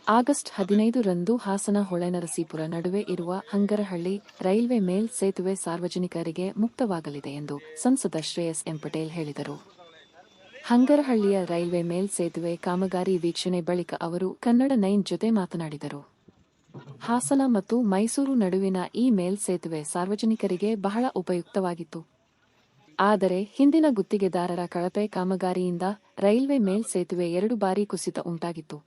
August 15ರಂದು Hassan Holenarasipura ನಡುವೆ ಇರುವ Hangarahalli railway ಮೇಲ್ ಸೇತುವೆ ಸಾರ್ವಜನಿಕರಿಗೆ ಮುಕ್ತವಾಗಲಿದೆ ಎಂದು ಸಂಸದ ಶ್ರೇಯಸ್ ಎಂ ಪಟೇಲ್ ಹೇಳಿದರು. ಹಂಗರಹಳ್ಳಿಯ ರೈಲ್ವೆ ಮೇಲ್ ಸೇತುವೆ ಕಾಮಗಾರಿ ವೀಕ್ಷಣೆ ಬಳಿಕ ಅವರು ಕನ್ನಡ 9 ಜೊತೆ ಮಾತನಾಡಿದರು. ಹಾಸನ ಮತ್ತು ಮೈಸೂರು ನಡುವಿನ ಈ ಮೇಲ್ ಸೇತುವೆ ಸಾರ್ವಜನಿಕರಿಗೆ ಬಹಳ ಉಪಯುಕ್ತವಾಗಿತ್ತು. ಆದರೆ ಹಿಂದಿನ ಗುತ್ತಿಗೆದಾರರ ಕಳಪೆ ಕಾಮಗಾರಿಯಿಂದ ರೈಲ್ವೆ ಮೇಲ್ ಸೇತುವೆ 2 ಬಾರಿ ಕುಸಿತ ಉಂಟಾಗಿತ್ತು.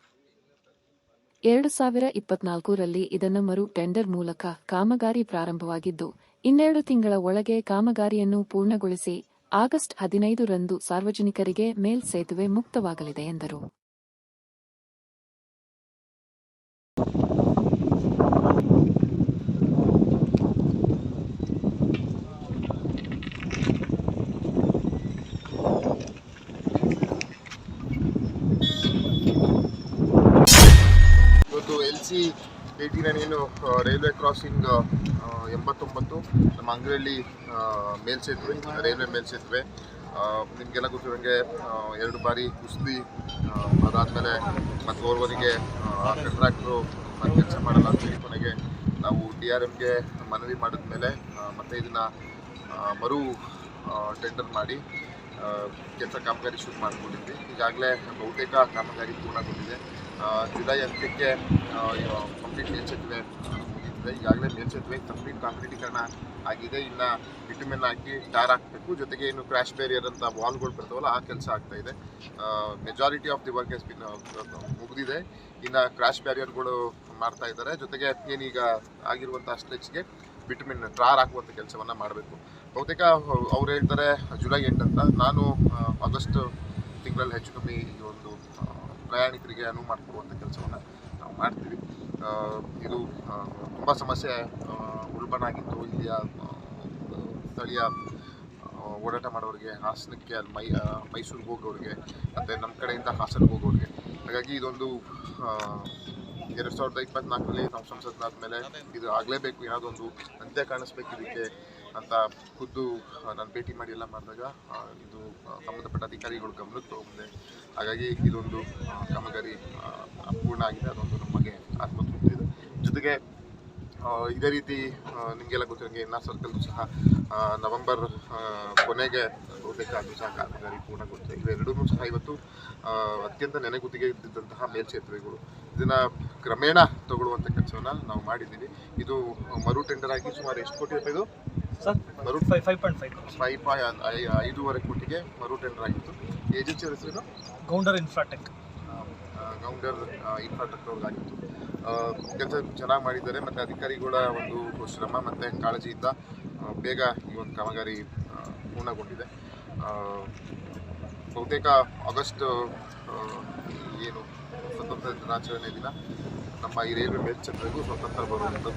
2024ರಲ್ಲಿ ಇದನ್ನು ಮರು ಟೆಂಡರ್ ಮೂಲಕ ಕಾಮಗಾರಿ ಪ್ರಾರಂಭವಾಗಿದ್ದು, 12 ತಿಂಗಳ ಒಳಗೆ ಕಾಮಗಾರಿಯನ್ನು ಪೂರ್ಣಗೊಳಿಸಿ ಆಗಸ್ಟ್ 15ರಂದು ಸಾರ್ವಜನಿಕರಿಗೆ ಮೇಲ್ ಸೇತುವೆ ಮುಕ್ತವಾಗಲಿದೆ ಎಂದರು. LC 89 ಏನು ರೈಲ್ವೆ ಕ್ರಾಸಿಂಗ್ 89 ನಮ್ಮ ಅಂಗರಹಳ್ಳಿ ಮೇಲ್ಸೇತುವೆ, ರೈಲ್ವೆ ಮೇಲ್ಸೇತುವೆ ನಿಮಗೆಲ್ಲ ಗೊತ್ತಿರೋಂಗೆ 2 ಬಾರಿ ಕುಸಿದು ಅದಾದಮೇಲೆ ಮತ್ತು ಓರ್ವರಿಗೆ ಕಾಂಟ್ರಾಕ್ಟ್ರು ಕೆಲಸ ಮಾಡಲ್ಲ ಅಂತೇಳಿ ಕೊನೆಗೆ ನಾವು DRMಗೆ ಮನವಿ ಮಾಡಿದ್ಮೇಲೆ ಮತ್ತೆ ಇದನ್ನು ಮರು ಟೆಂಡರ್ ಮಾಡಿ ಕೆಲಸ ಕಾಮಗಾರಿ ಶುರು ಮಾಡಿಕೊಂಡಿದ್ವಿ. ಈಗಾಗಲೇ ಬಹುತೇಕ ಕಾಮಗಾರಿ ಪೂರ್ಣಗೊಂಡಿದೆ. ಜುಲೈ ಅಂತ್ಯಕ್ಕೆ ಕಂಪ್ಲೀಟ್ ಮೇಲ್ಸೇತುವೆ ಮುಗಿದಿದೆ. ಈಗಾಗಲೇ ಮೇಲ್ಸೇತುವೆ ಕಂಪ್ಲೀಟ್ ಕಾಂಕ್ರೀಟೀಕರಣ ಆಗಿದೆ. ಇನ್ನು ಬಿಟುಮೆನ್ ಹಾಕಿ ಟಾರ್ ಹಾಕಬೇಕು. ಜೊತೆಗೆ ಇನ್ನು ಕ್ರ್ಯಾಶ್ ಬ್ಯಾರಿಯರ್ ಅಂತ ವಾಲ್ಗಳು ಬರ್ತಾವಲ್ಲ ಆ ಕೆಲಸ ಆಗ್ತಾ ಇದೆ. Majority of the work is been ಮುಗಿದಿದೆ. ಇನ್ನು ಕ್ರ್ಯಾಶ್ ಬ್ಯಾರಿಯರ್ಗಳು ಮಾಡ್ತಾ ಇದ್ದಾರೆ. ಜೊತೆಗೆ ಏನೀಗ ಆಗಿರುವಂಥ ಸ್ಟ್ರೆಚ್ಗೆ ಬಿಟುಮಿನ್ ಟಾರ್ ಹಾಕುವಂಥ ಕೆಲಸವನ್ನು ಮಾಡಬೇಕು. ಬಹುತೇಕ ಅವ್ರು ಹೇಳ್ತಾರೆ ಜುಲೈ 8 ಅಂತ. ನಾನು ಆಗಸ್ಟ್ ತಿಂಗಳಲ್ಲಿ ಹೆಚ್ಚು ಕಮ್ಮಿ ಈ ಒಂದು ಪ್ರಯಾಣಿಕರಿಗೆ ಅನುವು ಮಾಡಿಕೊಡುವಂಥ ಕೆಲಸವನ್ನು ನಾವು ಮಾಡ್ತೀವಿ. ಇದು ತುಂಬ ಸಮಸ್ಯೆ ಉಲ್ಬಣ ಆಗಿತ್ತು ಇಲ್ಲಿಯ ಸ್ಥಳೀಯ ಓಡಾಟ ಮಾಡೋರಿಗೆ, ಹಾಸನಕ್ಕೆ ಅಲ್ಲಿ ಮೈಸೂರಿಗೆ ಹೋಗೋರಿಗೆ ಮತ್ತು ನಮ್ಮ ಕಡೆಯಿಂದ ಹಾಸನಕ್ಕೆ ಹೋಗೋರಿಗೆ. ಹಾಗಾಗಿ ಇದೊಂದು 2024ರಲ್ಲಿ ನಾವು ಸಂಸತ್ನಾದ ಮೇಲೆ ಇದು ಆಗಲೇಬೇಕು, ಯಾವುದೊಂದು ಅಂತ್ಯ ಕಾಣಿಸ್ಬೇಕು ಇದಕ್ಕೆ ಅಂತ ಖುದ್ದು ನಾನು ಭೇಟಿ ಮಾಡಿ ಎಲ್ಲ ಮಾಡಿದಾಗ ಇದು ಸಂಬಂಧಪಟ್ಟ ಅಧಿಕಾರಿಗಳು ಗಮನಕ್ಕೆ ತಗೊಂಡೆ. ಹಾಗಾಗಿ ಇದೊಂದು ಕಾಮಗಾರಿ ಪೂರ್ಣ ಆಗಿದೆ. ಅದೊಂದು ನಮಗೆ ಆತ್ಮತೃಪ್ತಿ ಇದೆ. ಜೊತೆಗೆ ಇದೇ ರೀತಿ ನಿಮಗೆಲ್ಲ ಗೊತ್ತಿರೋಂಗೆ ಎನ್ ಆರ್ ಸರ್ಕಲ್ದು ಸಹ ನವೆಂಬರ್ ಕೊನೆಗೆ ಬಹುತೇಕ ಅದು ಸಹ ಕಾಮಗಾರಿ ಪೂರ್ಣಗೊಳ್ಳುತ್ತೆ. ಇವೆರಡೂ ಸಹ ಇವತ್ತು ಅತ್ಯಂತ ನೆನೆಗುತ್ತಿಗೆ ಇದ್ದಂತಹ ಮೇಲ್ಸೇತುವೆಗಳು. ಇದನ್ನು ಕ್ರಮೇಣ ತಗೊಳ್ಳುವಂಥ ಕೆಲಸವನ್ನು ನಾವು ಮಾಡಿದ್ದೀವಿ. ಇದು ಮರು ಟೆಂಡರ್ ಆಗಿ ಸುಮಾರು ಎಷ್ಟು ಕೋಟಿ ರೂಪಾಯಿದು ಸರ್? ಮರು 5.5 ಕೋಟಿಗೆ ಮರು ಟೆಂಡರ್ ಆಗಿತ್ತು. ಏಜೆನ್ಸಿ ಹೆಸರು ಗೌಂಡರ್ ಇನ್ಫ್ರಾಟೆಕ್ ಅವ್ರಿಗಾಗಿತ್ತು. ಕೆಲಸ ಚೆನ್ನಾಗಿ ಮಾಡಿದ್ದಾರೆ ಮತ್ತು ಅಧಿಕಾರಿಗಳ ಒಂದು ಶ್ರಮ ಮತ್ತು ಕಾಳಜಿಯಿಂದ ಬೇಗ ಈ ಒಂದು ಕಾಮಗಾರಿ ಪೂರ್ಣಗೊಂಡಿದೆ. ಬಹುತೇಕ ಆಗಸ್ಟ್ ಏನು ಸ್ವತಂತ್ರ ದಿನಾಚರಣೆ ದಿನ ನಮ್ಮ ಈ ರೈಲ್ವೆ ಮೇಲ್ಸೇತುವೆಗೂ ಸ್ವತಂತ್ರ ಬರುವಂಥದ್ದು